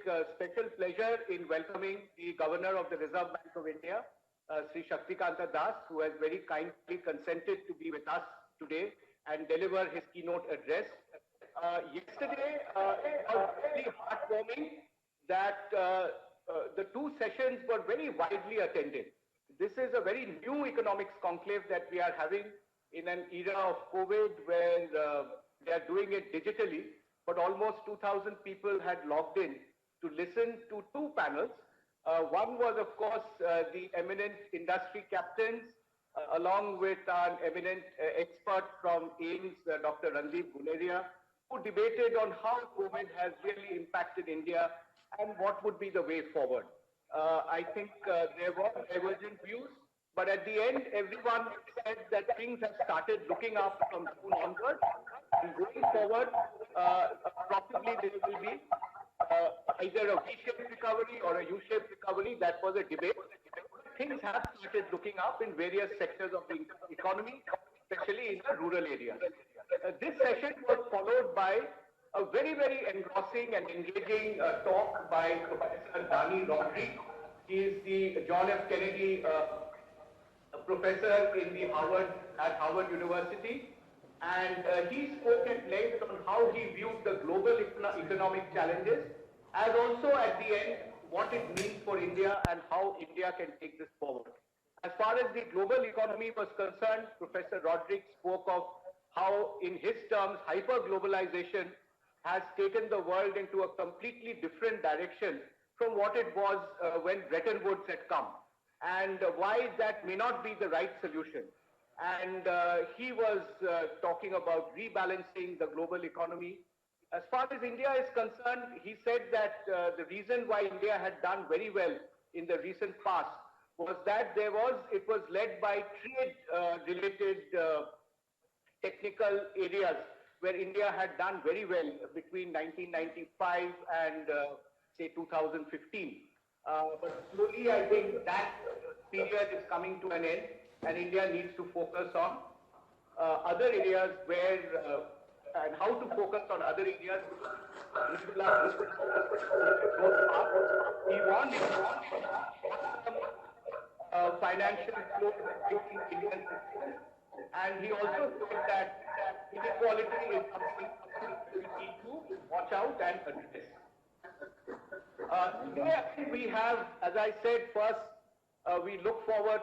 special pleasure in welcoming the Governor of the Reserve Bank of India, Sri Shaktikanta Das, who has very kindly consented to be with us today and deliver his keynote address. Yesterday, it was really heartwarming that the two sessions were very widely attended. This is a very new economics conclave that we are having in an era of COVID where they are doing it digitally, but almost 2,000 people had logged in to listen to two panels. One was, of course, the eminent industry captains, along with an eminent expert from AIIMS, Dr. Randeep Guleria, who debated on how COVID has really impacted India and what would be the way forward. I think there were divergent views, but at the end, everyone said that things have started looking up from June onwards, and going forward, possibly there will be either a V-shaped recovery or a U-shaped recovery. That was a debate. Things have started looking up in various sectors of the economy, especially in the rural areas. This session was followed by a very, very engrossing and engaging talk by Professor Dani Rodrik. He is the John F. Kennedy professor in the at Harvard University. And he spoke at length on how he viewed the global economic challenges, as also at the end, what it means for India and how India can take this forward. As far as the global economy was concerned, Professor Rodrik spoke of how, in his terms, hyper-globalization has taken the world into a completely different direction from what it was when Bretton Woods had come, and why that may not be the right solution. And he was talking about rebalancing the global economy. As far as India is concerned, he said that the reason why India had done very well in the recent past was that it was led by trade-related technical areas where India had done very well between 1995 and say 2015. But slowly, I think that period is coming to an end, and India needs to focus on other areas where, and how to focus on other areas. He wants financial flow between Indian citizens, and he also said that inequality is something we need to watch out and address. Today we have, as I said, first we look forward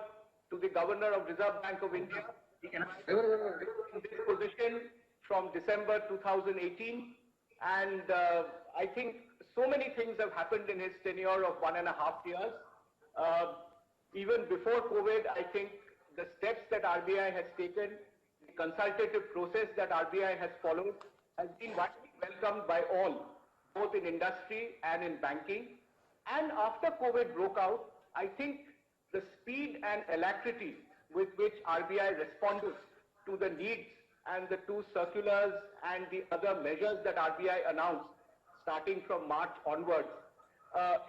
to the Governor of Reserve Bank of India. He has been in this position from December 2018, and I think so many things have happened in his tenure of 1.5 years. Even before COVID, I think the steps that RBI has taken, the consultative process that RBI has followed, has been widely welcomed by all, both in industry and in banking. And after COVID broke out, I think the speed and alacrity with which RBI responded to the needs and the two circulars and the other measures that RBI announced starting from March onwards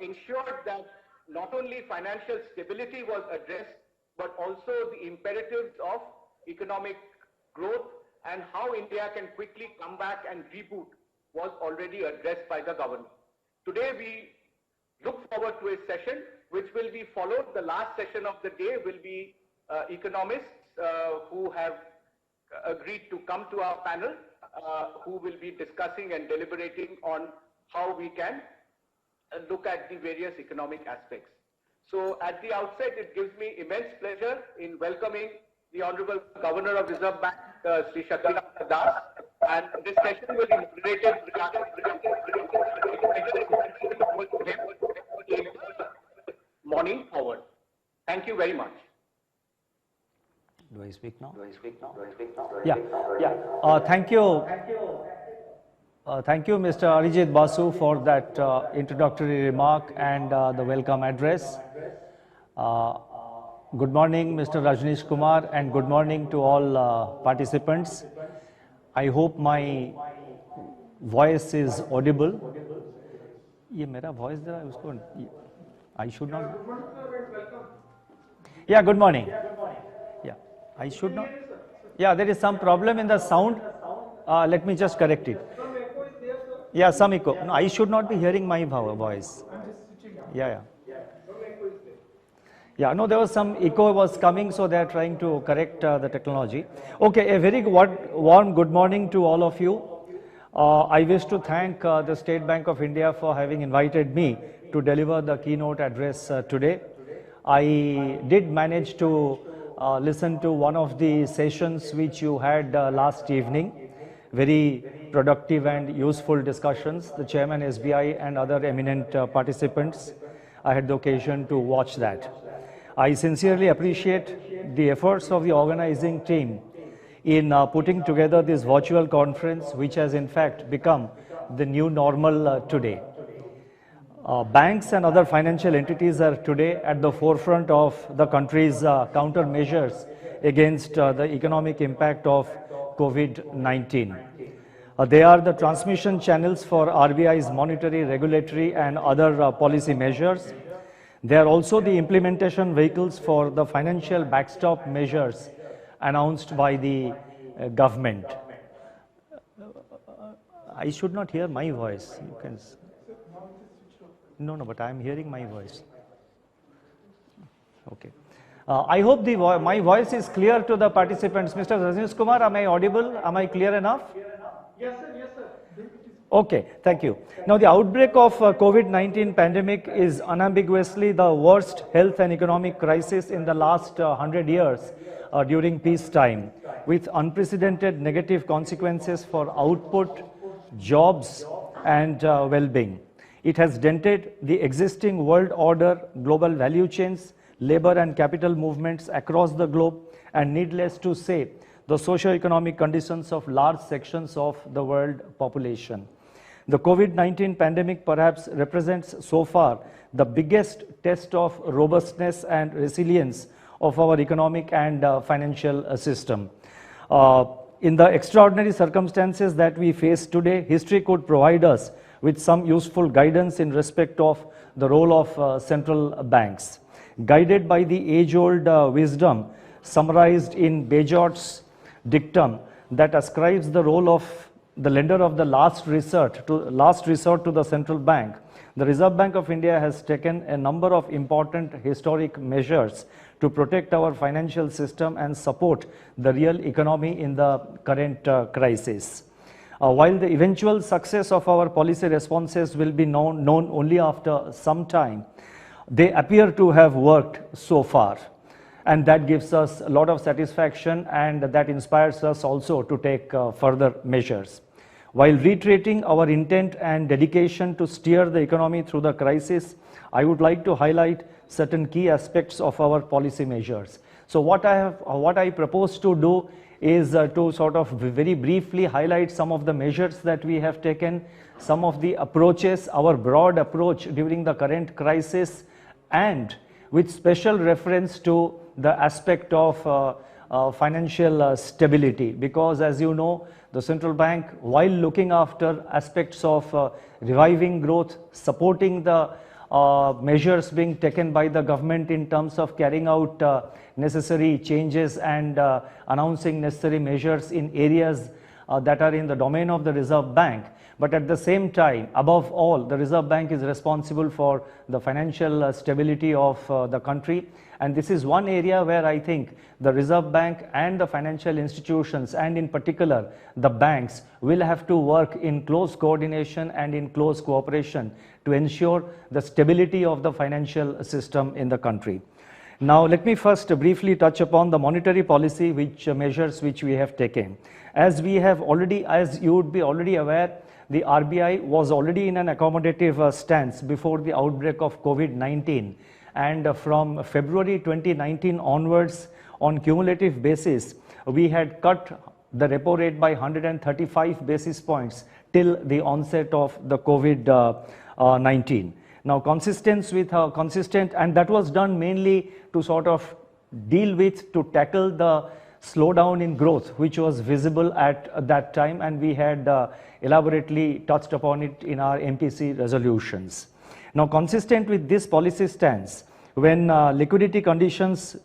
ensured that not only financial stability was addressed, but also the imperatives of economic growth and how India can quickly come back and reboot was already addressed by the government. Today we look forward to a session which will be followed. The last session of the day will be economists who have agreed to come to our panel, who will be discussing and deliberating on how we can look at the various economic aspects. So at the outset, it gives me immense pleasure in welcoming the Honorable Governor of Reserve Bank, Sri Shaktikanta Das, and this session will be moderated morning forward. Thank you very much. Do I speak now? Thank you. Thank you, Mr. Arijit Basu, for that introductory remark and the welcome address. Good morning, Mr. Rajneesh Kumar, and good morning to all participants. I hope my voice is audible. ये मेरा voice जरा उसको I should not. Yeah, good morning. Yeah, I should not. Yeah, there is some problem in the sound. Let me just correct it. Yeah, some echo. No, I should not be hearing my voice. Yeah. Yeah, no, there was some echo was coming, so they are trying to correct the technology. Okay, a very warm good morning to all of you. I wish to thank the State Bank of India for having invited me to deliver the keynote address today. I did manage to listen to one of the sessions which you had last evening. Very productive and useful discussions. The Chairman SBI and other eminent participants, I had the occasion to watch that. I sincerely appreciate the efforts of the organizing team in putting together this virtual conference, which has in fact become the new normal today. Banks and other financial entities are today at the forefront of the country's countermeasures against the economic impact of COVID-19. They are the transmission channels for RBI's monetary, regulatory and other policy measures. They are also the implementation vehicles for the financial backstop measures announced by the government. I should not hear my voice. You can. No, but I am hearing my voice. Okay. I hope my voice is clear to the participants. Mr. Rajneesh Kumar, am I audible? Am I clear enough? Yes, sir. Okay, thank you. Now, the outbreak of COVID-19 pandemic is unambiguously the worst health and economic crisis in the last 100 years during peacetime, with unprecedented negative consequences for output, jobs, and well-being. It has dented the existing world order, global value chains, labor and capital movements across the globe, and needless to say, the socio-economic conditions of large sections of the world population. The COVID-19 pandemic perhaps represents so far the biggest test of robustness and resilience of our economic and financial system. In the extraordinary circumstances that we face today, history could provide us with some useful guidance in respect of the role of central banks. Guided by the age-old wisdom summarized in Bayjort's dictum that ascribes the role of the lender of the last resort to the central bank, the Reserve Bank of India has taken a number of important historic measures to protect our financial system and support the real economy in the current crisis. While the eventual success of our policy responses will be known only after some time, they appear to have worked so far. And that gives us a lot of satisfaction, and that inspires us also to take further measures. While reiterating our intent and dedication to steer the economy through the crisis, I would like to highlight certain key aspects of our policy measures. So what I propose to do is to sort of very briefly highlight some of the measures that we have taken, some of the approaches, our broad approach during the current crisis, and with special reference to the aspect of financial stability, because as you know, the central bank, while looking after aspects of reviving growth, supporting the measures being taken by the government in terms of carrying out necessary changes and announcing necessary measures in areas that are in the domain of the Reserve Bank. But at the same time, above all, the Reserve Bank is responsible for the financial stability of the country. And this is one area where I think the Reserve Bank and the financial institutions, and in particular the banks, will have to work in close coordination and in close cooperation to ensure the stability of the financial system in the country. Now, let me first briefly touch upon the monetary policy measures which we have taken. As you would be already aware, the RBI was already in an accommodative stance before the outbreak of COVID-19. And from February 2019 onwards, on cumulative basis, we had cut the repo rate by 135 basis points till the onset of the COVID-19. Now, consistent, and that was done mainly to sort of to tackle the slowdown in growth which was visible at that time, and we had elaborately touched upon it in our MPC resolutions. Now, consistent with this policy stance, when liquidity conditions,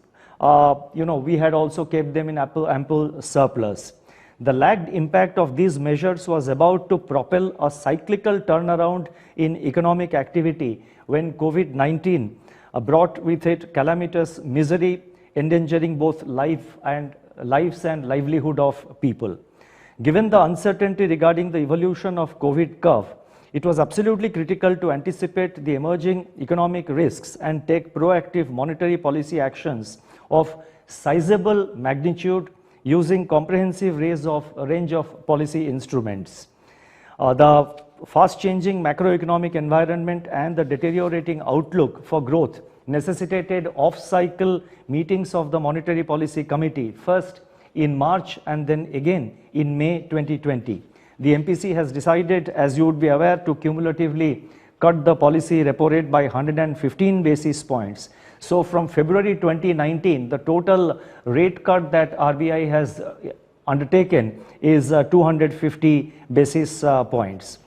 we had also kept them in ample surplus. The lagged impact of these measures was about to propel a cyclical turnaround in economic activity when COVID-19 brought with it calamitous misery, endangering both lives and livelihood of people. Given the uncertainty regarding the evolution of COVID curve, it was absolutely critical to anticipate the emerging economic risks and take proactive monetary policy actions of sizable magnitude using comprehensive range of policy instruments. The fast-changing macroeconomic environment and the deteriorating outlook for growth necessitated off-cycle meetings of the Monetary Policy Committee, first in March and then again in May 2020. The MPC has decided, as you would be aware, to cumulatively cut the policy repo rate by 115 basis points. So from February 2019, the total rate cut that RBI has undertaken is 250 basis points.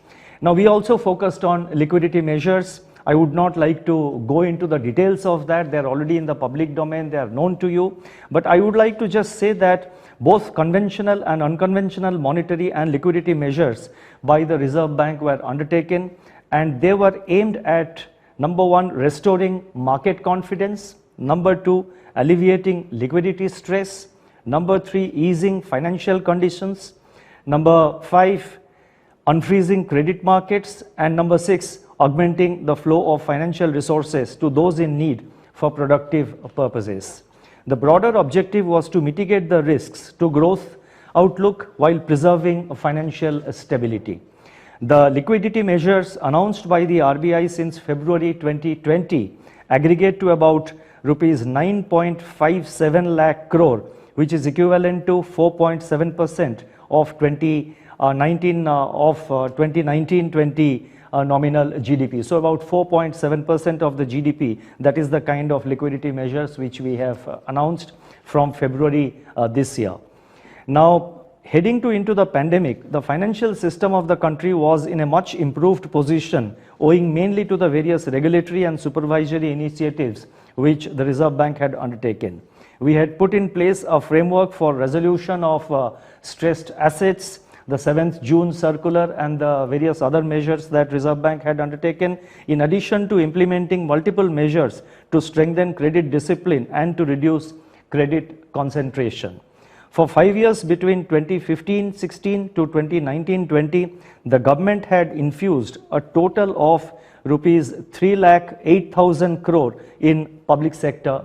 Now, we also focused on liquidity measures. I would not like to go into the details of that. They're already in the public domain. They are known to you. But I would like to just say that both conventional and unconventional monetary and liquidity measures by the Reserve Bank were undertaken, and they were aimed at, number one, restoring market confidence, number two, alleviating liquidity stress, number three, easing financial conditions, number five, unfreezing credit markets, and number six, augmenting the flow of financial resources to those in need for productive purposes. The broader objective was to mitigate the risks to growth outlook while preserving financial stability. The liquidity measures announced by the RBI since February 2020 aggregate to about rupees 9.57 lakh crore, which is equivalent to 4.7% of 2019-20 nominal GDP. So about 4.7% of the GDP, that is the kind of liquidity measures which we have announced from February this year. Now, heading into the pandemic, the financial system of the country was in a much improved position, owing mainly to the various regulatory and supervisory initiatives which the Reserve Bank had undertaken. We had put in place a framework for resolution of stressed assets, the 7th June circular, and the various other measures that Reserve Bank had undertaken, in addition to implementing multiple measures to strengthen credit discipline and to reduce credit concentration. For 5 years between 2015-16 to 2019-20, the government had infused a total of rupees 3,08,000 crore in public sector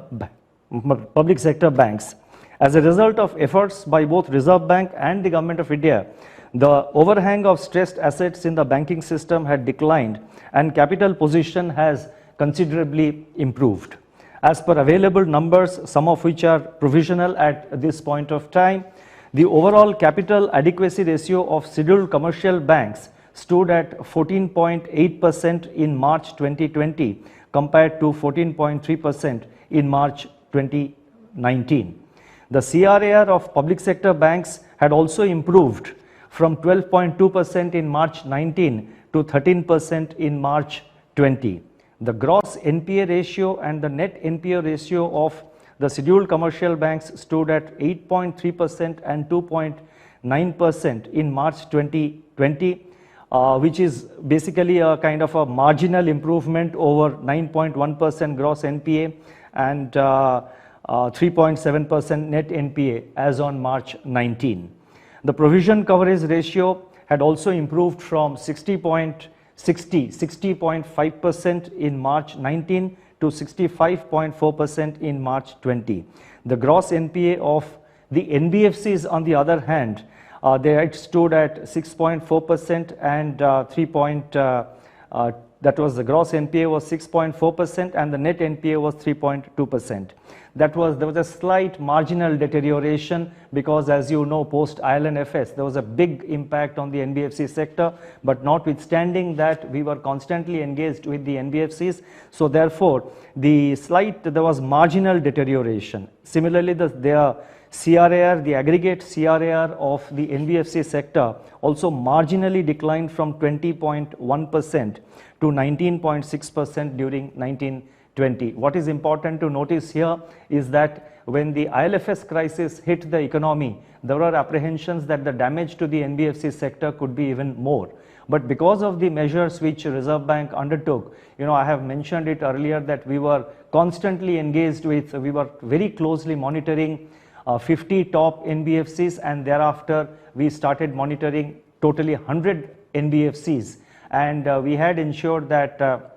banks. As a result of efforts by both Reserve Bank and the Government of India, the overhang of stressed assets in the banking system had declined and capital position has considerably improved. As per available numbers, some of which are provisional at this point of time, the overall capital adequacy ratio of scheduled commercial banks stood at 14.8% in March 2020 compared to 14.3% in March 2019. The CRAR of public sector banks had also improved from 12.2% in March 19 to 13% in March 20. The gross NPA ratio and the net NPA ratio of the scheduled commercial banks stood at 8.3% and 2.9% in March 2020, which is basically a kind of a marginal improvement over 9.1% gross NPA and 3.7% net NPA as on March 19. The provision coverage ratio had also improved from 60.5% in March 19 to 65.4% in March 20. The gross NPA of the NBFCs, on the other hand, they had stood at 6.4% and that was the gross NPA was 6.4% and the net NPA was 3.2%. There was a slight marginal deterioration because, as you know, post IL&FS, there was a big impact on the NBFC sector, but notwithstanding that, we were constantly engaged with the NBFCs. So therefore, there was marginal deterioration. Similarly, their CRAR, the aggregate CRAR of the NBFC sector also marginally declined from 20.1% to 19.6% during 2020. What is important to notice here is that when the IL&FS crisis hit the economy, there were apprehensions that the damage to the NBFC sector could be even more. But because of the measures which Reserve Bank undertook, I have mentioned it earlier that we were constantly engaged with, we were very closely monitoring 50 top NBFCs, and thereafter we started monitoring totally 100 NBFCs, and we had ensured that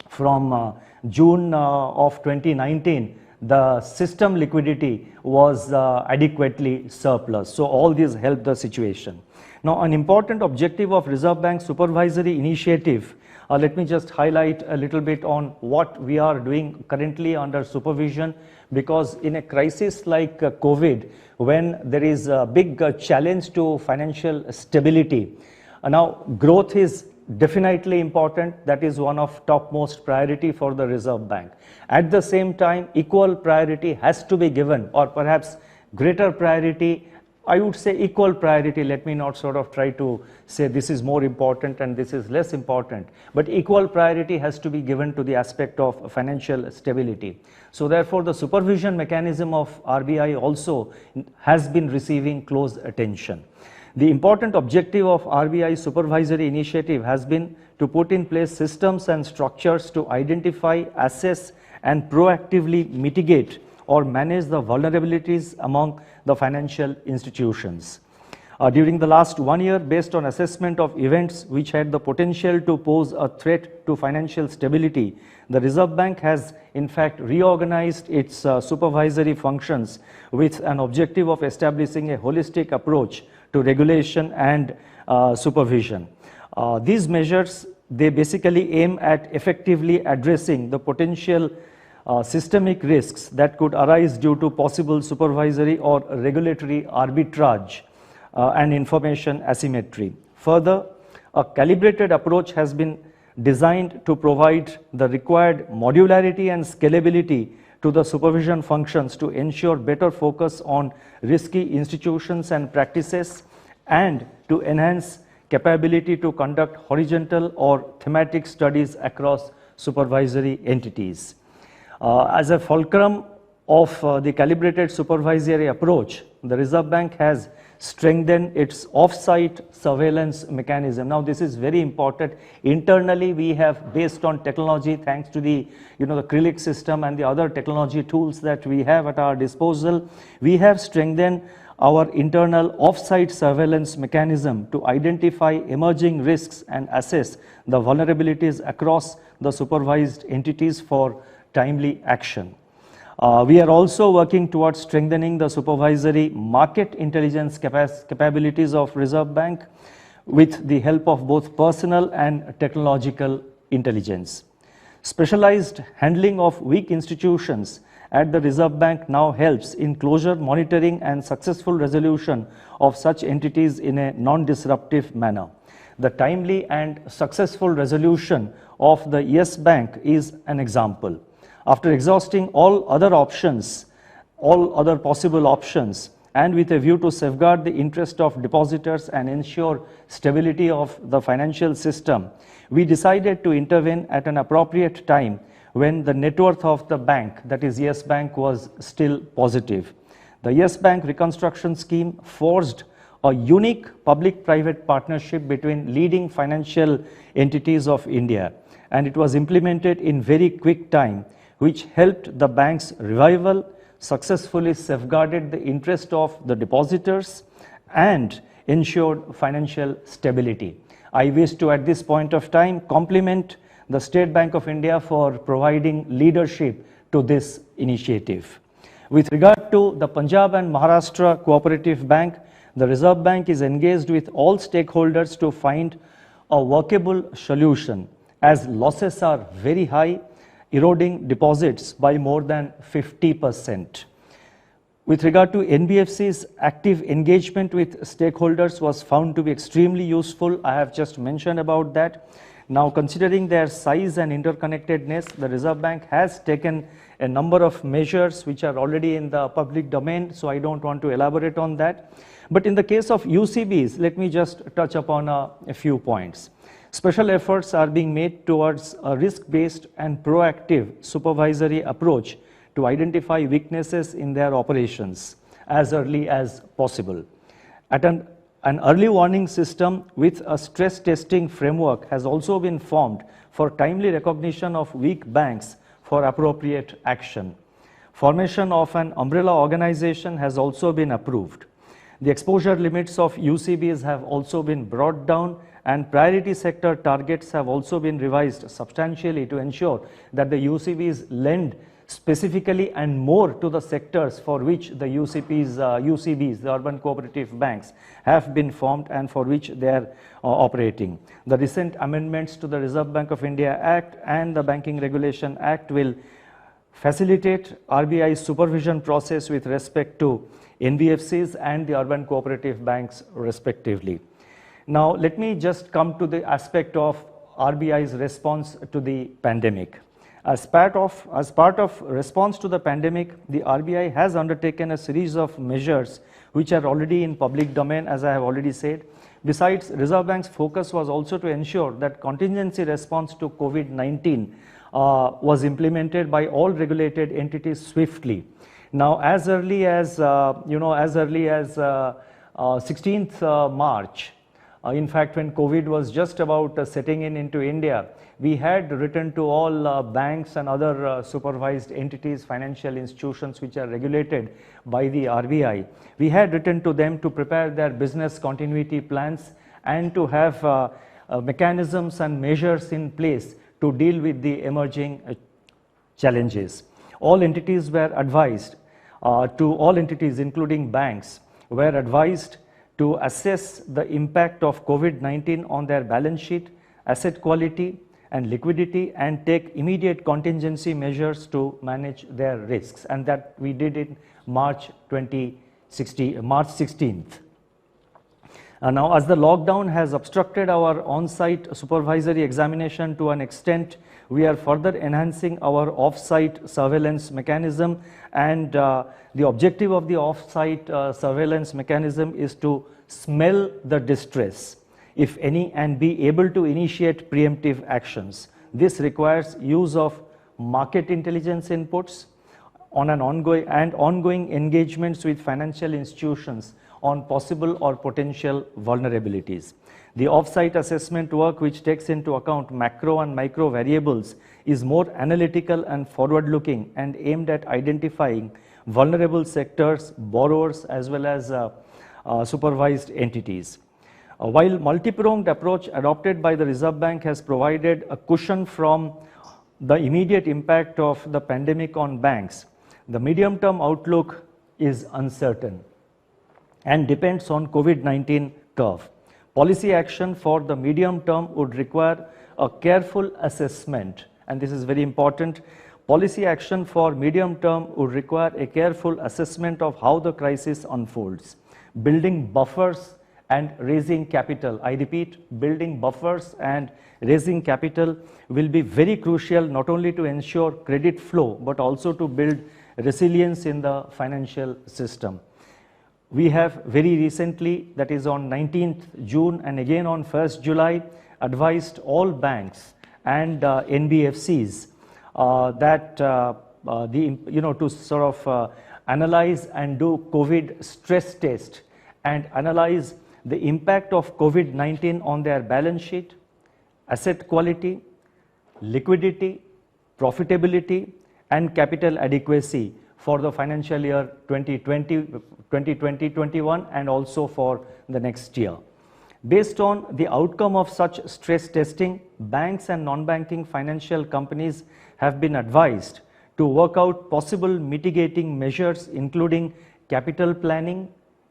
from June of 2019 the system liquidity was adequately surplus. So all these helped the situation. Now, an important objective of Reserve Bank supervisory initiative, let me just highlight a little bit on what we are doing currently under supervision, because in a crisis like COVID, when there is a big challenge to financial stability, now growth is definitely important. That is one of topmost priority for the Reserve Bank. At the same time, equal priority has to be given, or perhaps greater priority, I would say equal priority. Let me not sort of try to say this is more important and this is less important, but equal priority has to be given to the aspect of financial stability. So therefore, the supervision mechanism of RBI also has been receiving close attention. The important objective of RBI supervisory initiative has been to put in place systems and structures to identify, assess, and proactively mitigate or manage the vulnerabilities among the financial institutions. During the last 1 year, based on assessment of events which had the potential to pose a threat to financial stability, the Reserve Bank has in fact reorganized its supervisory functions with an objective of establishing a holistic approach to regulation and supervision. These measures, they basically aim at effectively addressing the potential systemic risks that could arise due to possible supervisory or regulatory arbitrage and information asymmetry. Further, a calibrated approach has been designed to provide the required modularity and scalability to the supervision functions to ensure better focus on risky institutions and practices, and to enhance capability to conduct horizontal or thematic studies across supervisory entities. As a fulcrum of the calibrated supervisory approach, the Reserve Bank has strengthened its off-site surveillance mechanism. Now, this is very important. Internally, we have, based on technology, thanks to the the CRILIC system and the other technology tools that we have at our disposal, we have strengthened our internal off-site surveillance mechanism to identify emerging risks and assess the vulnerabilities across the supervised entities for timely action. We are also working towards strengthening the supervisory market intelligence capabilities of Reserve Bank with the help of both personal and technological intelligence. Specialized handling of weak institutions at the Reserve Bank now helps in closure monitoring and successful resolution of such entities in a non-disruptive manner. The timely and successful resolution of the Yes Bank is an example. After exhausting all other options, all other possible options, and with a view to safeguard the interest of depositors and ensure stability of the financial system, we decided to intervene at an appropriate time when the net worth of the bank, that is Yes Bank, was still positive. The Yes Bank reconstruction scheme forged a unique public-private partnership between leading financial entities of India, and it was implemented in very quick time, which helped the bank's revival, successfully safeguarded the interest of the depositors, and ensured financial stability. I wish to, at this point of time, compliment the State Bank of India for providing leadership to this initiative. With regard to the Punjab and Maharashtra Cooperative Bank, the Reserve Bank is engaged with all stakeholders to find a workable solution, as losses are very high, eroding deposits by more than 50%. With regard to NBFC's active engagement with stakeholders was found to be extremely useful. I have just mentioned about that. Now, considering their size and interconnectedness, the Reserve Bank has taken a number of measures which are already in the public domain, so I don't want to elaborate on that. But in the case of UCBs, let me just touch upon a few points. Special efforts are being made towards a risk-based and proactive supervisory approach to identify weaknesses in their operations as early as possible. An early warning system with a stress testing framework has also been formed for timely recognition of weak banks for appropriate action. Formation of an umbrella organization has also been approved. The exposure limits of UCBs have also been brought down, and priority sector targets have also been revised substantially to ensure that the UCBs lend specifically and more to the sectors for which the UCBs, the urban cooperative banks, have been formed and for which they are operating. The recent amendments to the Reserve Bank of India Act and the Banking Regulation Act will facilitate RBI's supervision process with respect to NBFCs and the urban cooperative banks respectively. Now, let me just come to the aspect of RBI's response to the pandemic. As part of response to the pandemic, the RBI has undertaken a series of measures which are already in public domain, as I have already said. Besides, Reserve Bank's focus was also to ensure that contingency response to COVID-19 was implemented by all regulated entities swiftly. Now, as early as 16th March, in fact, when COVID was just about setting into India, we had written to all banks and other supervised entities, financial institutions which are regulated by the RBI. We had written to them to prepare their business continuity plans and to have mechanisms and measures in place to deal with the emerging challenges. All entities were advised, all entities including banks were advised to assess the impact of COVID-19 on their balance sheet, asset quality and liquidity, and take immediate contingency measures to manage their risks, and that we did in March 16th. Now, as the lockdown has obstructed our on-site supervisory examination to an extent, we are further enhancing our off-site surveillance mechanism, and the objective of the off-site surveillance mechanism is to smell the distress, if any, and be able to initiate preemptive actions. This requires use of market intelligence inputs on an ongoing engagements with financial institutions on possible or potential vulnerabilities. The off-site assessment work, which takes into account macro and micro variables, is more analytical and forward-looking and aimed at identifying vulnerable sectors, borrowers, as well as supervised entities. While multi-pronged approach adopted by the Reserve Bank has provided a cushion from the immediate impact of the pandemic on banks, the medium-term outlook is uncertain and depends on COVID-19 curve. Policy action for the medium term would require a careful assessment, and this is very important. Policy action for medium term would require a careful assessment of how the crisis unfolds, building buffers and raising capital. I repeat, building buffers and raising capital will be very crucial, not only to ensure credit flow, but also to build resilience in the financial system. We have very recently, that is on 19th June and again on 1st July, advised all banks and NBFCs to sort of analyze and do COVID stress test and analyze the impact of COVID-19 on their balance sheet, asset quality, liquidity, profitability, and capital adequacy for the financial year 2020-21 and also for the next year. Based on the outcome of such stress testing, banks and non-banking financial companies have been advised to work out possible mitigating measures, including capital planning,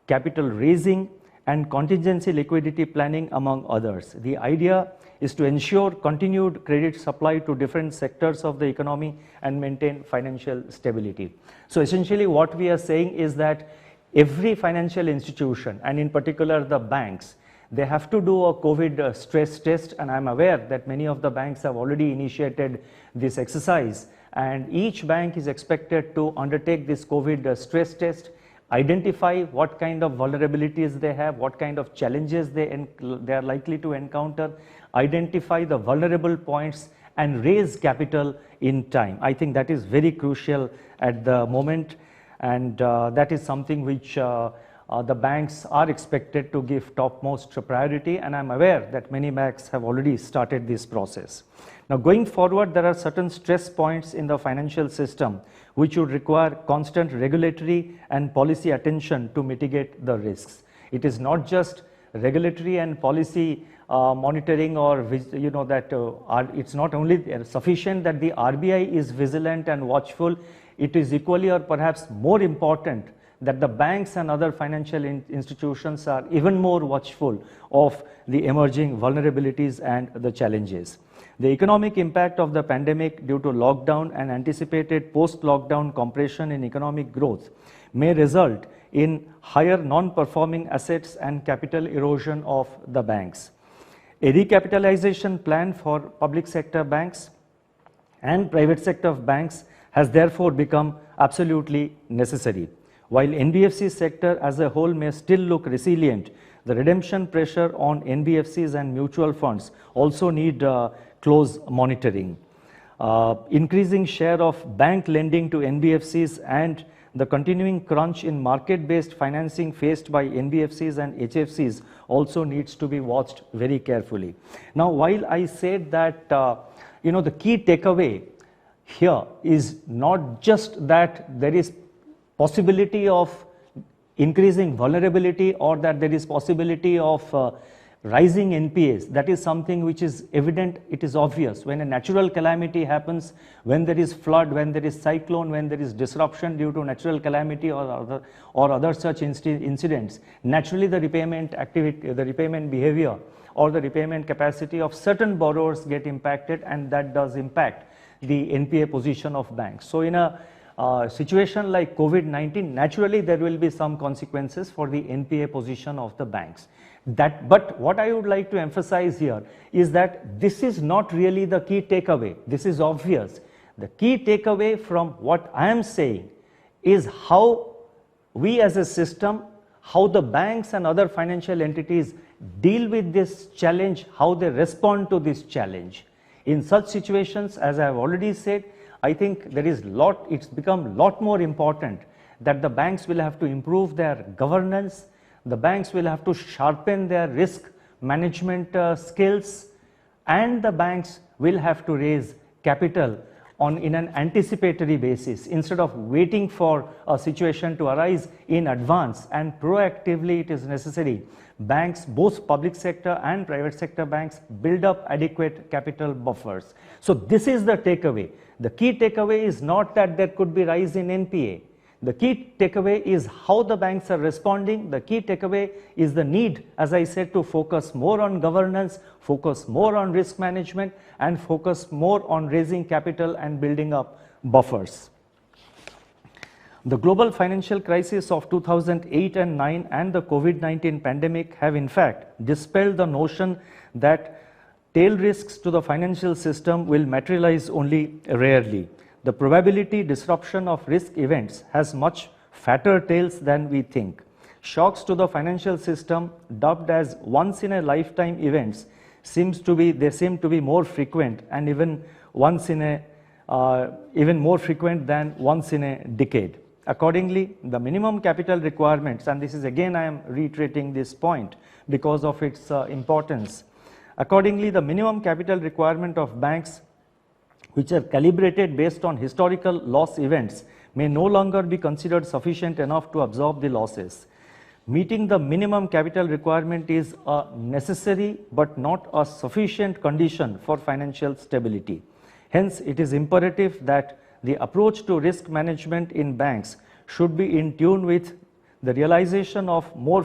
capital raising, and contingency liquidity planning, among others. The idea is to ensure continued credit supply to different sectors of the economy and maintain financial stability. So essentially what we are saying is that every financial institution, and in particular the banks, they have to do a COVID stress test, and I'm aware that many of the banks have already initiated this exercise, and each bank is expected to undertake this COVID stress test, identify what kind of vulnerabilities they have, what kind of challenges they are likely to encounter, identify the vulnerable points and raise capital in time. I think that is very crucial at the moment, and that is something which the banks are expected to give topmost priority, and I'm aware that many banks have already started this process. Now, going forward, there are certain stress points in the financial system which would require constant regulatory and policy attention to mitigate the risks. It is not just regulatory and policy monitoring, or that it's not only sufficient that the RBI is vigilant and watchful. It is equally or perhaps more important that the banks and other financial institutions are even more watchful of the emerging vulnerabilities and the challenges. The economic impact of the pandemic due to lockdown and anticipated post-lockdown compression in economic growth may result in higher non-performing assets and capital erosion of the banks. A recapitalization plan for public sector banks and private sector banks has therefore become absolutely necessary. While NBFC sector as a whole may still look resilient, the redemption pressure on NBFCs and mutual funds also need close monitoring. Increasing share of bank lending to NBFCs and the continuing crunch in market-based financing faced by NBFCs and HFCs also needs to be watched very carefully. Now, while I said that, the key takeaway here is not just that there is possibility of increasing vulnerability or that there is possibility of rising NPAs. That is something which is evident, it is obvious. When a natural calamity happens, when there is flood, when there is cyclone, when there is disruption due to natural calamity or other such incidents, naturally the repayment activity, the repayment behavior or the repayment capacity of certain borrowers get impacted, and that does impact the NPA position of banks. So in a situation like COVID-19, naturally there will be some consequences for the NPA position of the banks. But what I would like to emphasize here is that this is not really the key takeaway. This is obvious. The key takeaway from what I am saying is how we as a system, how the banks and other financial entities deal with this challenge, how they respond to this challenge. In such situations, as I have already said, I think it's become a lot more important that the banks will have to improve their governance, the banks will have to sharpen their risk management skills, and the banks will have to raise capital in an anticipatory basis instead of waiting for a situation to arise in advance, and proactively it is necessary. Banks, both public sector and private sector banks, build up adequate capital buffers. So this is the takeaway. The key takeaway is not that there could be rise in NPA. The key takeaway is how the banks are responding. The key takeaway is the need, as I said, to focus more on governance, focus more on risk management, and focus more on raising capital and building up buffers. The global financial crisis of 2008 and 9 and the COVID-19 pandemic have in fact dispelled the notion that tail risks to the financial system will materialize only rarely. The probability disruption of risk events has much fatter tails than we think. Shocks to the financial system, dubbed as once-in-a-lifetime events, seem to be more frequent and even more frequent than once in a decade. Accordingly, the minimum capital requirements, and this is again I am reiterating this point because of its importance. Accordingly, the minimum capital requirement of banks which are calibrated based on historical loss events may no longer be considered sufficient enough to absorb the losses. Meeting the minimum capital requirement is a necessary but not a sufficient condition for financial stability. Hence, it is imperative that the approach to risk management in banks should be in tune with the realization of more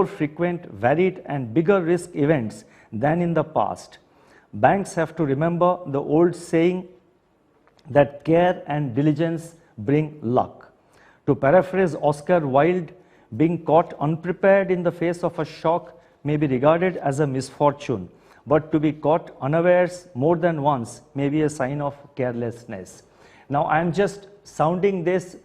frequent, varied and bigger risk events than in the past. Banks have to remember the old saying that care and diligence bring luck. To paraphrase Oscar Wilde, being caught unprepared in the face of a shock may be regarded as a misfortune, but to be caught unawares more than once may be a sign of carelessness. Now, I am just sounding this,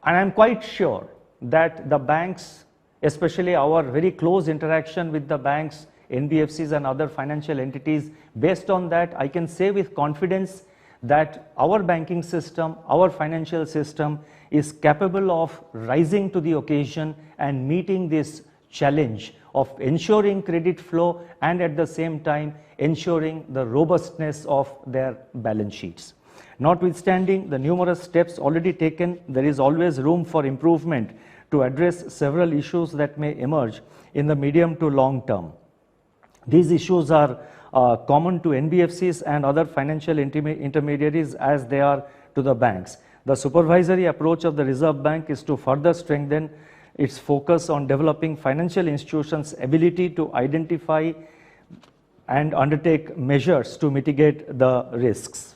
and I am quite sure that the banks especially our very close interaction with the banks, NBFCs and other financial entities. Based on that, I can say with confidence that our banking system, our financial system is capable of rising to the occasion and meeting this challenge of ensuring credit flow and at the same time ensuring the robustness of their balance sheets. Notwithstanding the numerous steps already taken, there is always room for improvement to address several issues that may emerge in the medium to long term. These issues are common to NBFCs and other financial intermediaries as they are to the banks. The supervisory approach of the Reserve Bank is to further strengthen its focus on developing financial institutions' ability to identify and undertake measures to mitigate the risks.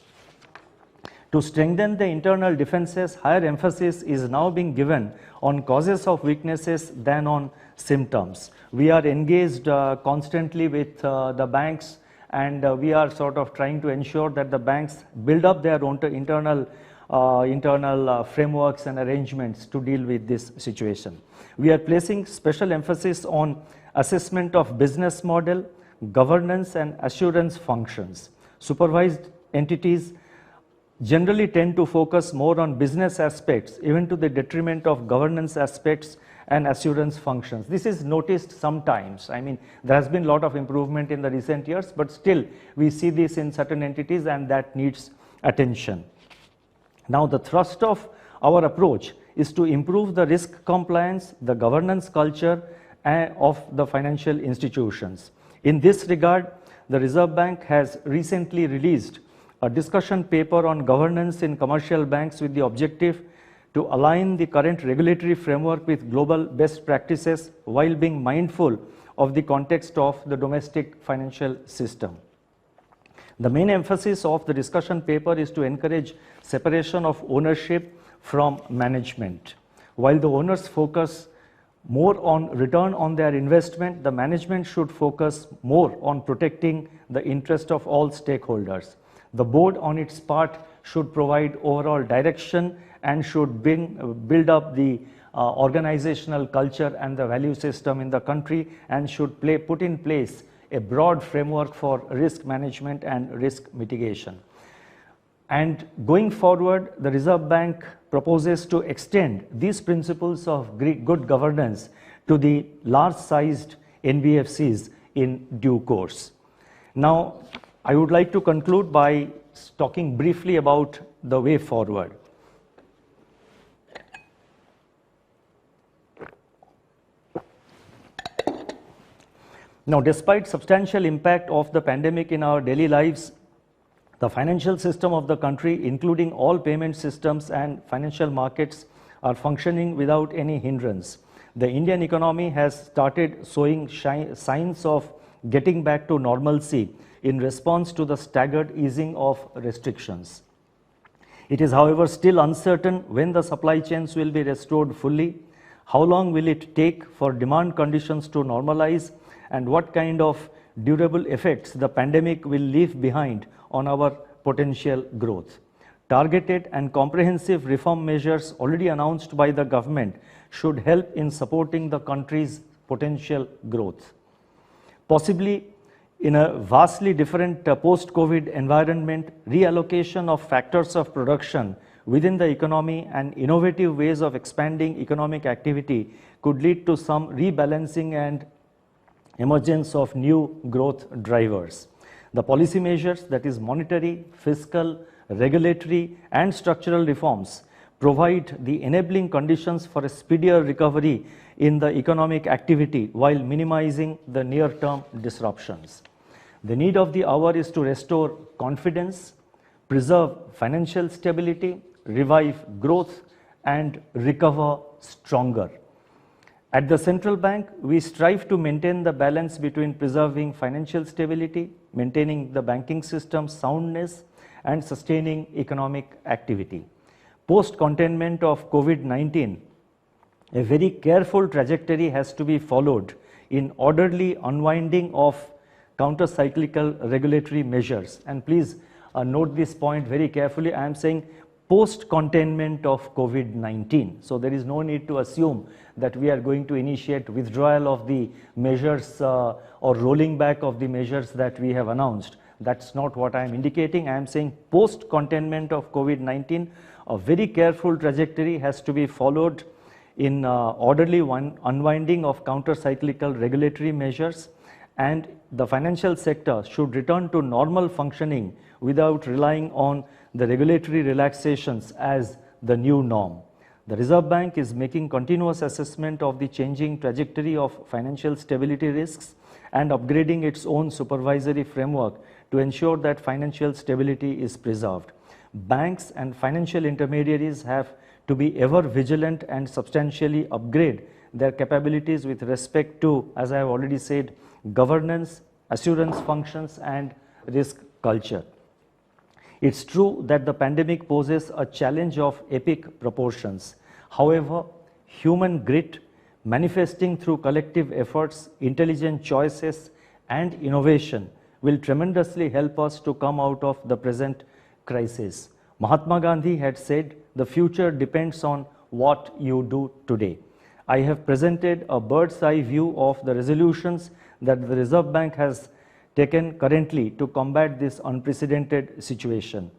To strengthen the internal defenses, higher emphasis is now being given on causes of weaknesses than on symptoms. We are engaged constantly with the banks, and we are sort of trying to ensure that the banks build up their own internal frameworks and arrangements to deal with this situation. We are placing special emphasis on assessment of business model, governance and assurance functions. Supervised entities generally tend to focus more on business aspects, even to the detriment of governance aspects and assurance functions. This is noticed sometimes. I mean, there has been a lot of improvement in the recent years, but still we see this in certain entities, and that needs attention. Now, the thrust of our approach is to improve the risk compliance, the governance culture of the financial institutions. In this regard, the Reserve Bank has recently released a discussion paper on governance in commercial banks with the objective to align the current regulatory framework with global best practices while being mindful of the context of the domestic financial system. The main emphasis of the discussion paper is to encourage separation of ownership from management. While the owners focus more on return on their investment, the management should focus more on protecting the interest of all stakeholders. The board on its part should provide overall direction and should build up the organizational culture and the value system in the country, and should put in place a broad framework for risk management and risk mitigation. And going forward, the Reserve Bank proposes to extend these principles of good governance to the large-sized NBFCs in due course. Now, I would like to conclude by talking briefly about the way forward. Now, despite substantial impact of the pandemic in our daily lives, the financial system of the country, including all payment systems and financial markets, are functioning without any hindrance. The Indian economy has started showing signs of getting back to normalcy in response to the staggered easing of restrictions. It is, however, still uncertain when the supply chains will be restored fully, how long will it take for demand conditions to normalize, and what kind of durable effects the pandemic will leave behind on our potential growth. Targeted and comprehensive reform measures already announced by the government should help in supporting the country's potential growth. Possibly in a vastly different post-COVID environment, reallocation of factors of production within the economy and innovative ways of expanding economic activity could lead to some rebalancing and emergence of new growth drivers. The policy measures, that is monetary, fiscal, regulatory and structural reforms, provide the enabling conditions for a speedier recovery in the economic activity while minimizing the near-term disruptions. The need of the hour is to restore confidence, preserve financial stability, revive growth and recover stronger. At the central bank, we strive to maintain the balance between preserving financial stability, maintaining the banking system's soundness, and sustaining economic activity. Post-containment of COVID-19, a very careful trajectory has to be followed in orderly unwinding of counter-cyclical regulatory measures. And please note this point very carefully. I am saying post-containment of COVID-19. So there is no need to assume that we are going to initiate withdrawal of the measures or rolling back of the measures that we have announced. That's not what I am indicating. I am saying post-containment of COVID-19, a very careful trajectory has to be followed in orderly unwinding of counter-cyclical regulatory measures, and the financial sector should return to normal functioning without relying on the regulatory relaxations as the new norm. The Reserve Bank is making continuous assessment of the changing trajectory of financial stability risks and upgrading its own supervisory framework to ensure that financial stability is preserved. Banks and financial intermediaries have to be ever vigilant and substantially upgrade their capabilities with respect to, as I have already said, governance, assurance functions, and risk culture. It's true that the pandemic poses a challenge of epic proportions. However, human grit, manifesting through collective efforts, intelligent choices, and innovation will tremendously help us to come out of the present crisis. Mahatma Gandhi had said, "The future depends on what you do today." I have presented a bird's eye view of the resolutions that the Reserve Bank has taken currently to combat this unprecedented situation.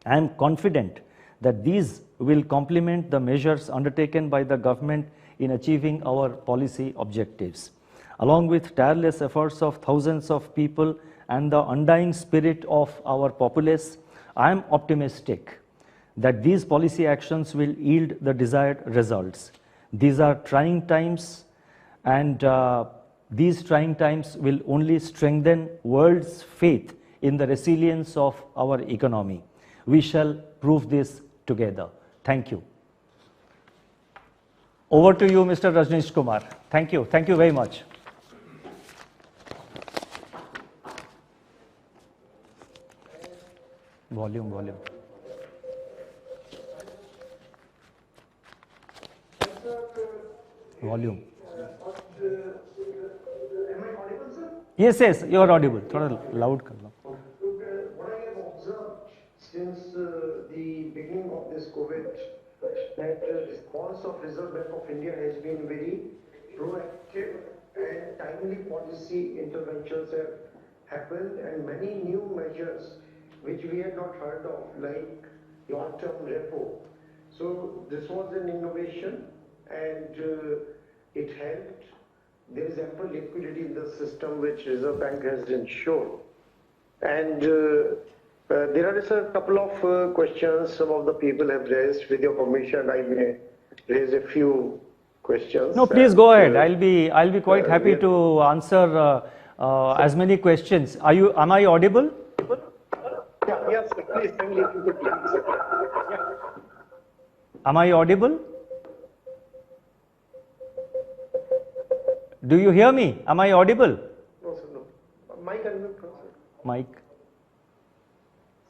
I am confident that these will complement the measures undertaken by the government in achieving our policy objectives. Along with tireless efforts of thousands of people and the undying spirit of our populace, I am optimistic that these policy actions will yield the desired results. These are trying times, and these trying times will only strengthen world's faith in the resilience of our economy. We shall prove this together. Thank you. Over to you, Mr. Rajneesh Kumar. Thank you. Thank you very much. Volume. Volume. Yes, you are audible. थोड़ा loud कर लो. What I have observed since the beginning of this COVID, that the response of Reserve Bank of India has been very proactive and timely policy interventions have happened, and many new measures which we had not heard of, like long-term repo. So this was an innovation, and it helped. There is ample liquidity in the system which Reserve Bank has ensured. And there are a couple of questions some of the people have raised. With your permission, I may raise a few questions. No, please go ahead. I'll be quite happy to answer as many questions. Am I audible? Yes, please. Kindly, if you could please. Am I audible? Do you hear me? Am I audible? No, sir, no. Mic unmute, sir. Mic.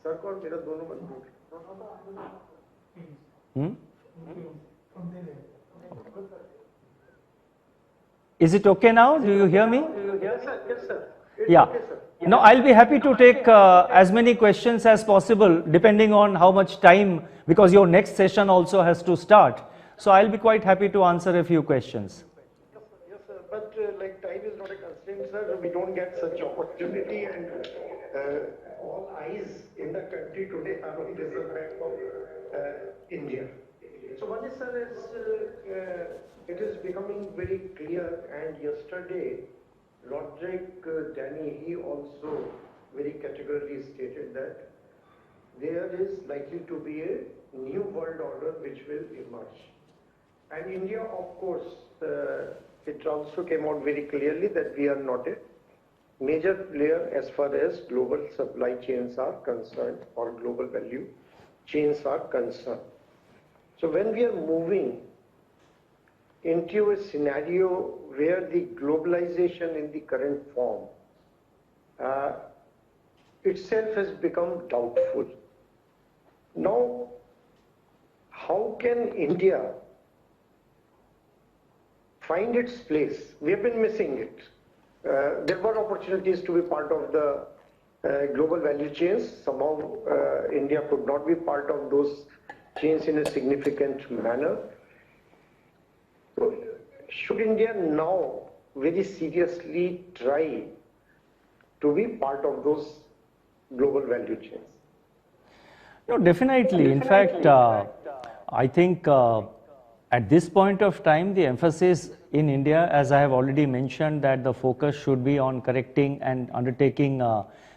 Sir, कौन मेरा दोनों बंद हो गए? Is it okay now? Do you hear me? Yes, sir. Yes, sir. It's Yeah. okay, sir. No, I'll be happy to take as many questions as possible, depending on how much time, because your next session also has to start. So I'll be quite happy to answer a few questions. Yes, sir. But like time is not a constraint, sir. We don't get such opportunity, and all eyes in the country today are on Reserve Bank of India. So one is, sir, it is becoming very clear, and yesterday Roderick Danny, he also very categorically stated that there is likely to be a new world order which will emerge. And India, of course, it also came out very clearly that we are not a major player as far as global supply chains are concerned, or global value chains are concerned. So when we are moving into a scenario where the globalization in the current form itself has become doubtful. Now, how can India find its place? We have been missing it. There were opportunities to be part of the global value chains. Somehow India could not be part of those chains in a significant manner. So, should India now very seriously try to be part of those global value chains? No, definitely. In fact, I think at this point of time, the emphasis in India, as I have already mentioned, that the focus should be on correcting and undertaking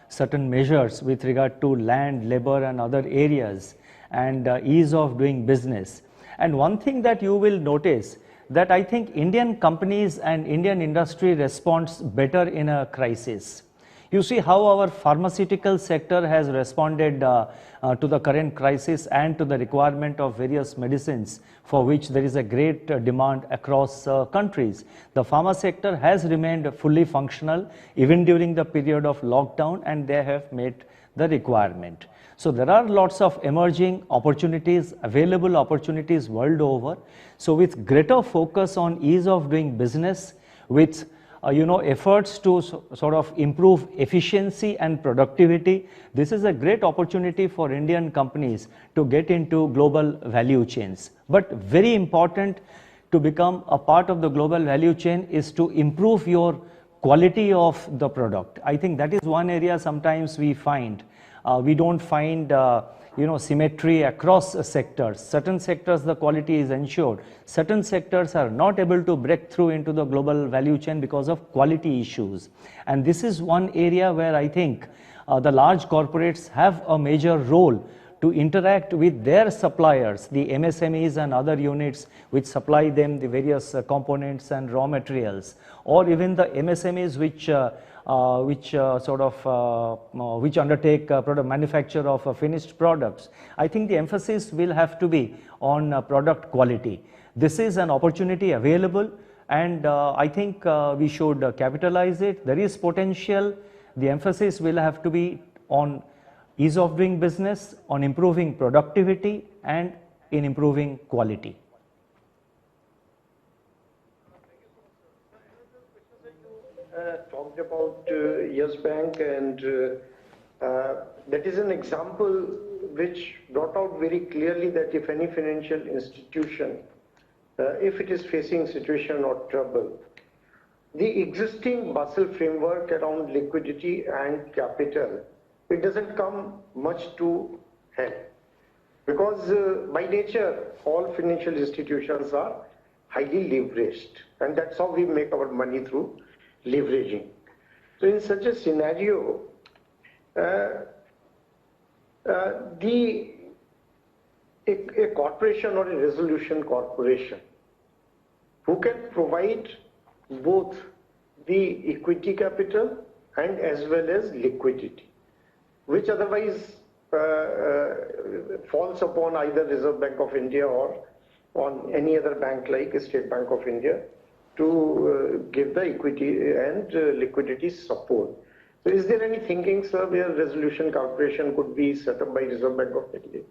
certain measures with regard to land, labor and other areas and ease of doing business. And one thing that you will notice that I think Indian companies and Indian industry responds better in a crisis. You see how our pharmaceutical sector has responded to the current crisis and to the requirement of various medicines for which there is a great demand across countries. The pharma sector has remained fully functional even during the period of lockdown, and they have met the requirement. So there are lots of emerging opportunities, available opportunities world over. So with greater focus on ease of doing business, with efforts to sort of improve efficiency and productivity, this is a great opportunity for Indian companies to get into global value chains. But very important to become a part of the global value chain is to improve your quality of the product. I think that is one area sometimes we find. We don't find symmetry across sectors. Certain sectors the quality is ensured. Certain sectors are not able to break through into the global value chain because of quality issues. And this is one area where I think the large corporates have a major role to interact with their suppliers, the MSMEs and other units which supply them the various components and raw materials, or even the MSMEs which undertake product manufacture of finished products. I think the emphasis will have to be on product quality. This is an opportunity available, and I think we should capitalize it. There is potential. The emphasis will have to be on ease of doing business, on improving productivity, and in improving quality. Talked about Yes Bank, and that is an example which brought out very clearly that if any financial institution, if it is facing situation or trouble, the existing Basel framework around liquidity and capital, it doesn't come much to help, because by nature all financial institutions are highly leveraged, and that's how we make our money, through leveraging. So in such a scenario, a corporation or a resolution corporation who can provide both the equity capital and as well as liquidity, which otherwise falls upon either Reserve Bank of India or on any other bank like State Bank of India to give the equity and liquidity support. So is there any thinking, sir, where resolution corporation could be set up by Reserve Bank of India?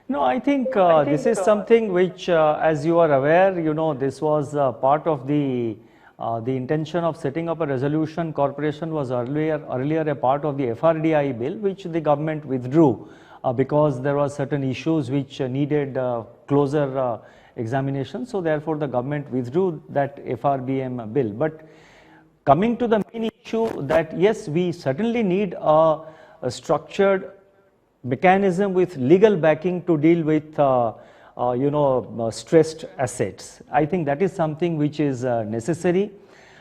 No, I think this is something which, as you are aware, this was part of the intention of setting up a resolution corporation was earlier a part of the FRDI bill, which the government withdrew because there were certain issues which needed closer examination. So therefore, the government withdrew that FRBM bill. But coming to the main issue, that yes, we certainly need a structured mechanism with legal backing to deal with stressed assets. I think that is something which is necessary.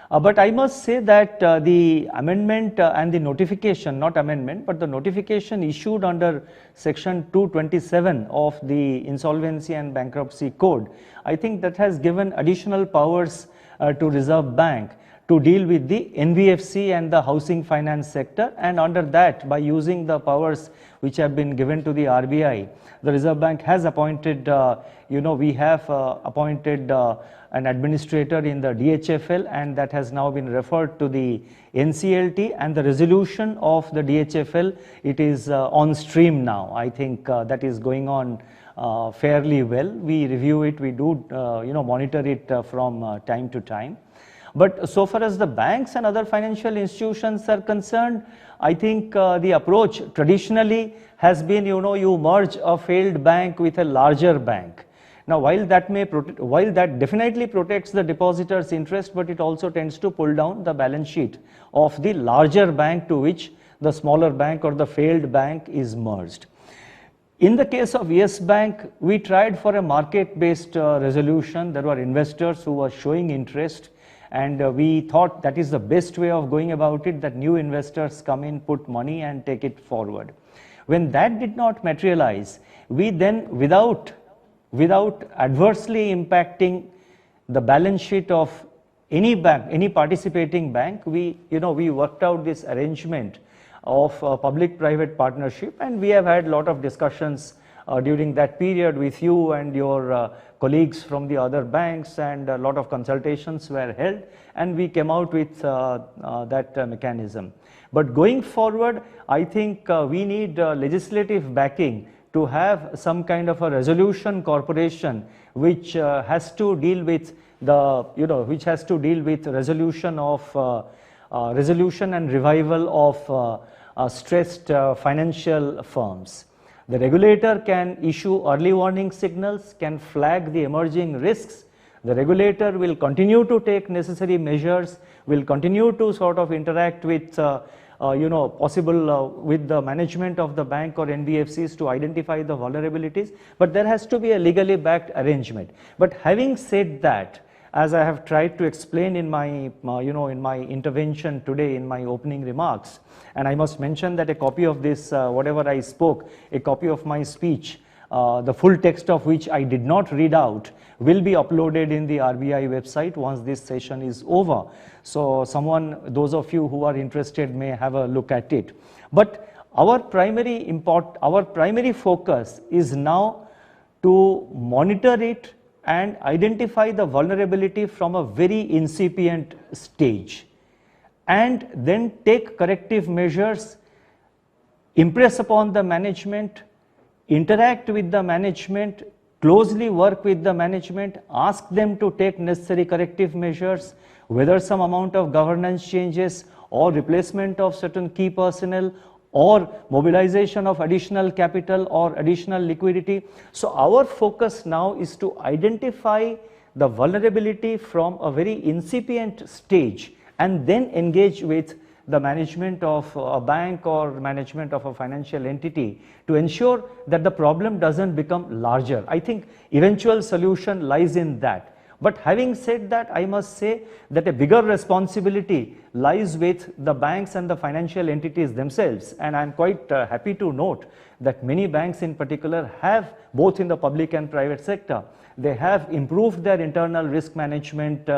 But I must say that the amendment and the notification, not amendment, but the notification issued under section 227 of the Insolvency and Bankruptcy Code, I think that has given additional powers to Reserve Bank to deal with the NBFC and the housing finance sector, and under that, by using the powers which have been given to the RBI, the Reserve Bank has appointed, we have appointed an administrator in the DHFL, and that has now been referred to the NCLT, and the resolution of the DHFL, it is on stream now. I think that is going on fairly well. We review it, we do monitor it from time to time. But so far as the banks and other financial institutions are concerned, I think the approach traditionally has been, you merge a failed bank with a larger bank. Now, while that definitely protects the depositor's interest, but it also tends to pull down the balance sheet of the larger bank to which the smaller bank or the failed bank is merged. In the case of Yes Bank, we tried for a market-based resolution. There were investors who were showing interest, and we thought that is the best way of going about it, that new investors come in, put money and take it forward. When that did not materialize, we then, without adversely impacting the balance sheet of any bank, any participating bank, we worked out this arrangement of public-private partnership, and we have had a lot of discussions during that period with you and your colleagues from the other banks, and a lot of consultations were held, and we came out with that mechanism. But going forward, I think we need legislative backing to have some kind of a resolution corporation which has to deal with resolution and revival of stressed financial firms. The regulator can issue early warning signals, can flag the emerging risks. The regulator will continue to take necessary measures, will continue to sort of interact with with the management of the bank or NBFCs to identify the vulnerabilities, but there has to be a legally backed arrangement. But having said that, as I have tried to explain in my in my intervention today in my opening remarks, and I must mention that a copy of this, whatever I spoke, a copy of my speech, the full text of which I did not read out, will be uploaded in the RBI website once this session is over. So those of you who are interested may have a look at it. But our primary focus is now to monitor it and identify the vulnerability from a very incipient stage, and then take corrective measures, impress upon the management, interact with the management, closely work with the management, ask them to take necessary corrective measures, whether some amount of governance changes or replacement of certain key personnel or mobilization of additional capital or additional liquidity. So our focus now is to identify the vulnerability from a very incipient stage and then engage with the management of a bank or management of a financial entity to ensure that the problem doesn't become larger. I think eventual solution lies in that. But having said that, I must say that a bigger responsibility lies with the banks and the financial entities themselves. And I'm quite happy to note that many banks in particular have, both in the public and private sector, they have improved their internal risk management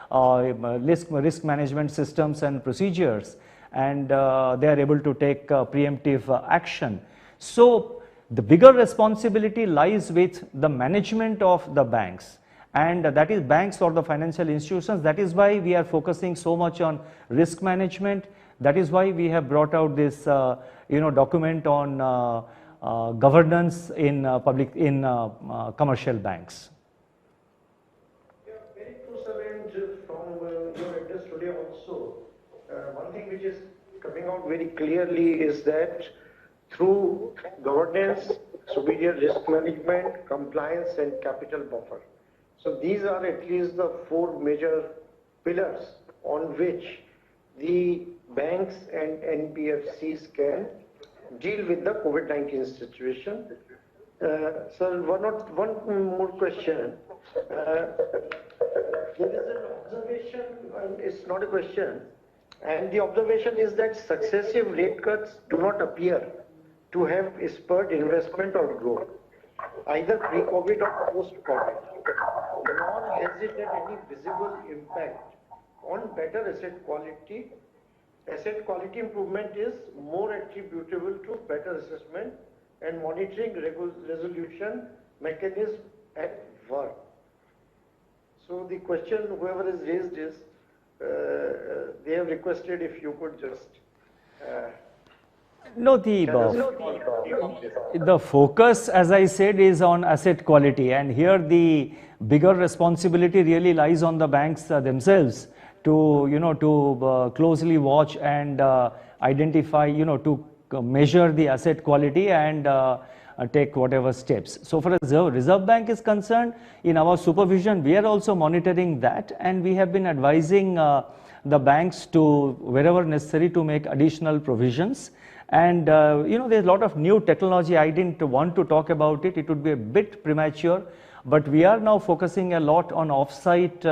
risk management systems and procedures, and they are able to take preemptive action. So the bigger responsibility lies with the management of the banks, and that is banks or the financial institutions. That is why we are focusing so much on risk management. That is why we have brought out this document on governance in commercial banks. One thing which is coming out very clearly is that through governance, superior risk management, compliance and capital buffer. So these are at least the four major pillars on which the banks and NBFCs can deal with the COVID-19 situation. Sir, one more question. There is an observation, and it's not a question, and the observation is that successive rate cuts do not appear to have spurred investment or growth, either pre-COVID or post-COVID, nor has it had any visible impact on better asset quality. Asset quality improvement is more attributable to better assessment and monitoring resolution mechanism at work. So the question whoever has raised is, they have requested if you could just no, the focus, as I said, is on asset quality, and here the bigger responsibility really lies on the banks themselves to closely watch and identify, to measure the asset quality and take whatever steps. So for Reserve Bank is concerned, in our supervision, we are also monitoring that, and we have been advising the banks to, wherever necessary, to make additional provisions. And there's a lot of new technology. I didn't want to talk about it. It would be a bit premature, but we are now focusing a lot on off-site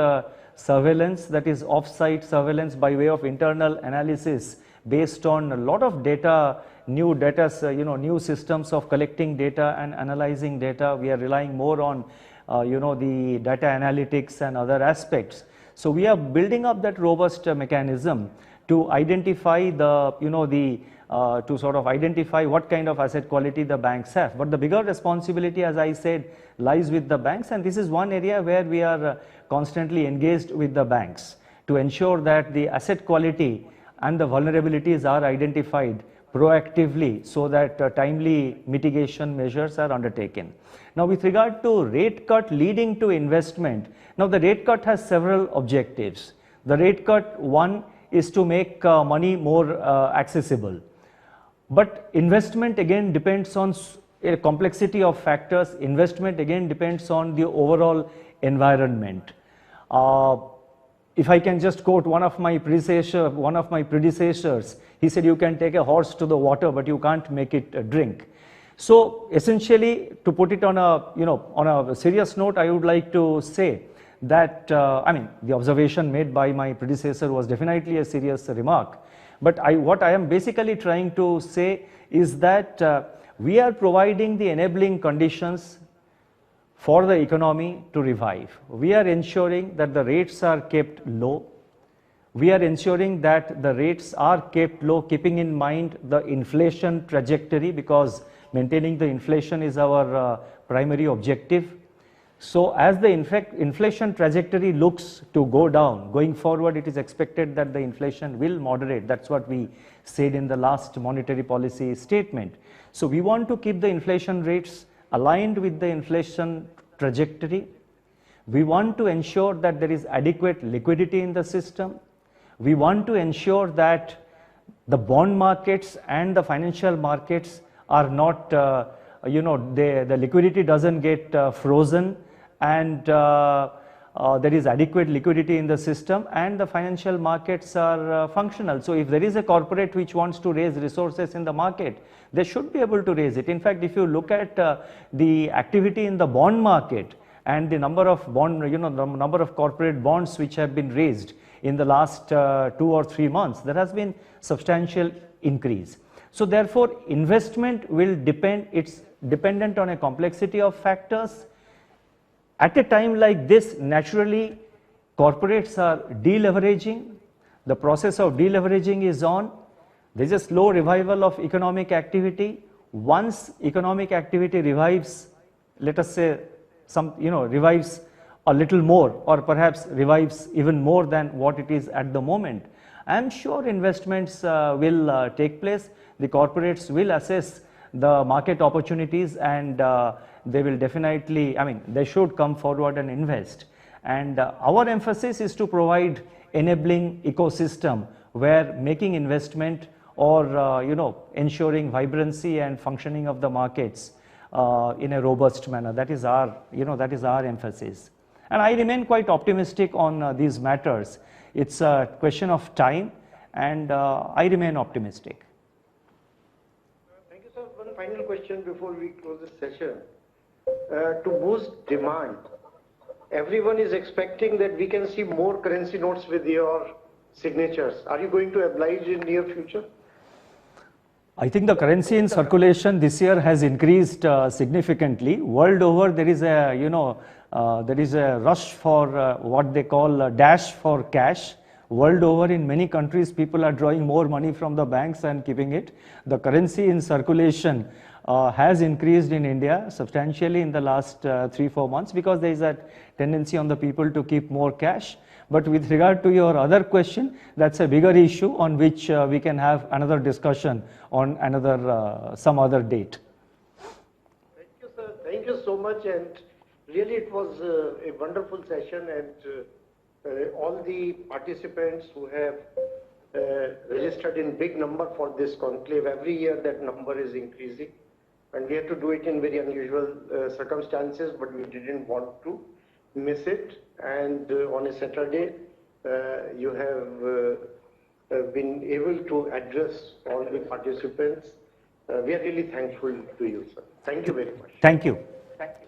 surveillance, that is off-site surveillance by way of internal analysis based on a lot of data, new data, new systems of collecting data and analyzing data. We are relying more on, the data analytics and other aspects. So we are building up that robust mechanism to identify to sort of identify what kind of asset quality the banks have. But the bigger responsibility, as I said, lies with the banks, and this is one area where we are constantly engaged with the banks to ensure that the asset quality and the vulnerabilities are identified proactively so that timely mitigation measures are undertaken. Now, with regard to rate cut leading to investment, now the rate cut has several objectives. The rate cut, one, is to make money more accessible. But investment again depends on a complexity of factors. Investment again depends on the overall environment. If I can just quote one of my predecessors, he said, you can take a horse to the water, but you can't make it drink. So essentially, to put it on a serious note, I would like to say that, the observation made by my predecessor was definitely a serious remark. But what I am basically trying to say is that we are providing the enabling conditions for the economy to revive. We are ensuring that the rates are kept low. We are ensuring that the rates are kept low, keeping in mind the inflation trajectory, because maintaining the inflation is our primary objective. So as the inflation trajectory looks to go down, going forward, it is expected that the inflation will moderate. That's what we said in the last monetary policy statement. So we want to keep the inflation rates aligned with the inflation trajectory. We want to ensure that there is adequate liquidity in the system. We want to ensure that the bond markets and the financial markets are not, the liquidity doesn't get frozen, and there is adequate liquidity in the system, and the financial markets are functional. So if there is a corporate which wants to raise resources in the market, they should be able to raise it. In fact, if you look at the activity in the bond market and the number of number of corporate bonds which have been raised in the last 2 or 3 months, there has been substantial increase. So therefore, investment will it's dependent on a complexity of factors. At a time like this, naturally, corporates are deleveraging. The process of deleveraging is on. There is a slow revival of economic activity. Once economic activity revives, let us say, revives a little more, or perhaps revives even more than what it is at the moment, I am sure investments will take place. The corporates will assess the market opportunities, and they will definitely, they should come forward and invest. And our emphasis is to provide enabling ecosystem where making investment or ensuring vibrancy and functioning of the markets in a robust manner. That is our emphasis. And I remain quite optimistic on these matters. It's a question of time, and I remain optimistic. Thank you, sir. One final question before we close this session. To boost demand, everyone is expecting that we can see more currency notes with your signatures. Are you going to oblige in near future? I think the currency in circulation this year has increased significantly. World over, there is a rush for what they call a dash for cash. World over, in many countries, people are drawing more money from the banks and keeping it. The currency in circulation has increased in India substantially in the last 3-4 months, because there is a tendency on the people to keep more cash. But with regard to your other question, that's a bigger issue on which we can have another discussion on some other date. Thank you, sir. Thank you so much. And really, it was a wonderful session, and all the participants who have registered in big number for this conclave. Every year that number is increasing. And we had to do it in very unusual circumstances, but we didn't want to miss it. And on a Saturday, you have been able to address all the participants. We are really thankful to you, sir. Thank you very much. Thank you. Thank you.